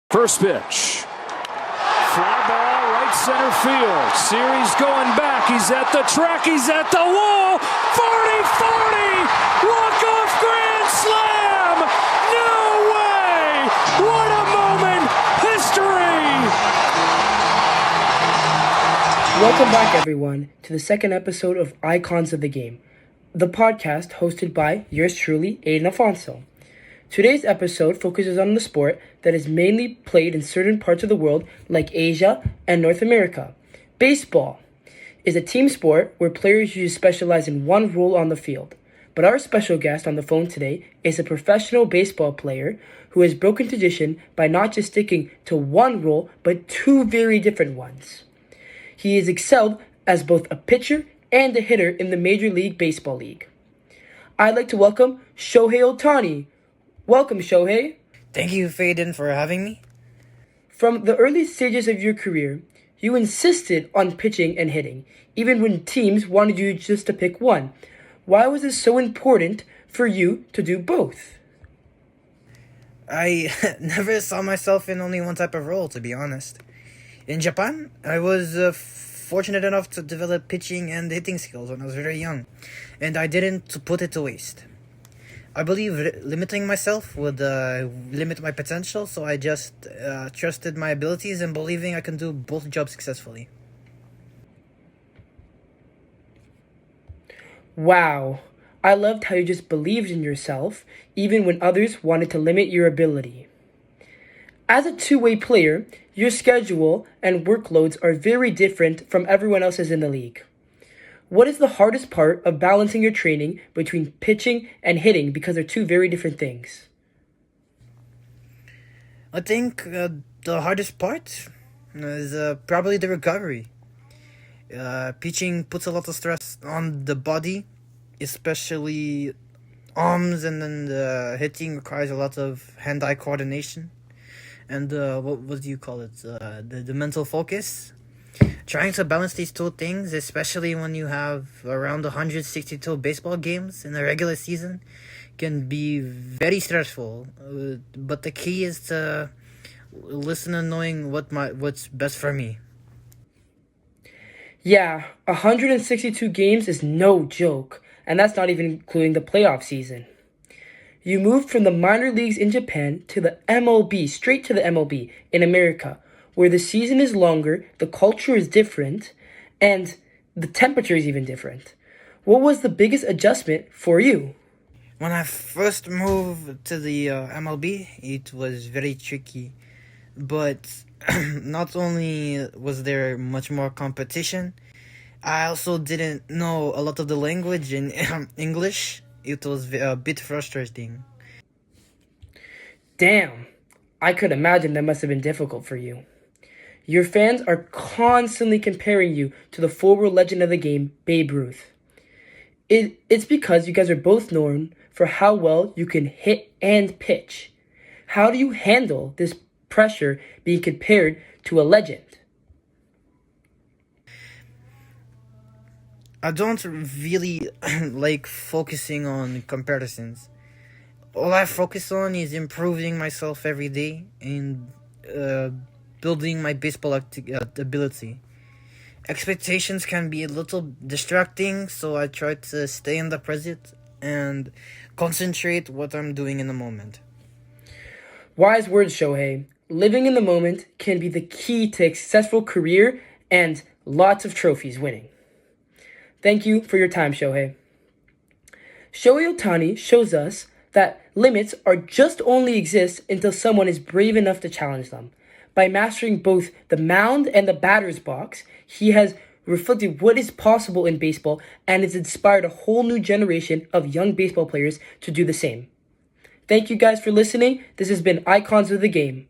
First pitch. Fly ball, right center field. Series going back. He's at the track. He's at the wall. 40-40. Walk-off grand slam. No way. What a moment. History. Welcome back, everyone, to the second episode of Icons of the Game, the podcast hosted by yours truly, Aiden Afonso. Today's episode focuses on the sport that is mainly played in certain parts of the world like Asia and North America. Baseball is a team sport where players usually specialize in one role on the field. But our special guest on the phone today is a professional baseball player who has broken tradition by not just sticking to one role, but two very different ones. He is excelled as both a pitcher and a hitter in the Major League Baseball League. I'd like to welcome Shohei Ohtani. Welcome, Shohei. Thank you, Faden, for having me. From the early stages of your career, you insisted on pitching and hitting, even when teams wanted you just to pick one. Why was it so important for you to do both? I never saw myself in only one type of role, to be honest. In Japan, I was fortunate enough to develop pitching and hitting skills when I was very young, and I didn't put it to waste. I believe limiting myself would limit my potential, so I just trusted my abilities and believing I can do both jobs successfully. Wow, I loved how you just believed in yourself, even when others wanted to limit your ability. As a two-way player, your schedule and workloads are very different from everyone else's in the league. What is the hardest part of balancing your training between pitching and hitting because they're two very different things? I think the hardest part is probably the recovery. Pitching puts a lot of stress on the body, especially arms, and then the hitting requires a lot of hand-eye coordination. And what do you call it? The mental focus. Trying to balance these two things, especially when you have around 162 baseball games in the regular season, can be very stressful. But the key is to listen and knowing what's best for me. Yeah, 162 games is no joke, and that's not even including the playoff season. You moved from the minor leagues in Japan to the MLB, straight to the MLB in America, where the season is longer, the culture is different, and the temperature is even different. What was the biggest adjustment for you? When I first moved to the MLB, it was very tricky. But not only was there much more competition, I also didn't know a lot of the language in English. It was a bit frustrating. Damn, I could imagine that must have been difficult for you. Your fans are constantly comparing you to the former legend of the game, Babe Ruth. It's because you guys are both known for how well you can hit and pitch. How do you handle this pressure being compared to a legend? I don't really like focusing on comparisons. All I focus on is improving myself every day and building my baseball ability. Expectations can be a little distracting, so I try to stay in the present and concentrate what I'm doing in the moment. Wise words, Shohei. Living in the moment can be the key to a successful career and lots of trophies winning. Thank you for your time, Shohei. Shohei Ohtani shows us that limits are just only exist until someone is brave enough to challenge them. By mastering both the mound and the batter's box, he has reflected what is possible in baseball and has inspired a whole new generation of young baseball players to do the same. Thank you guys for listening. This has been Icons of the Game.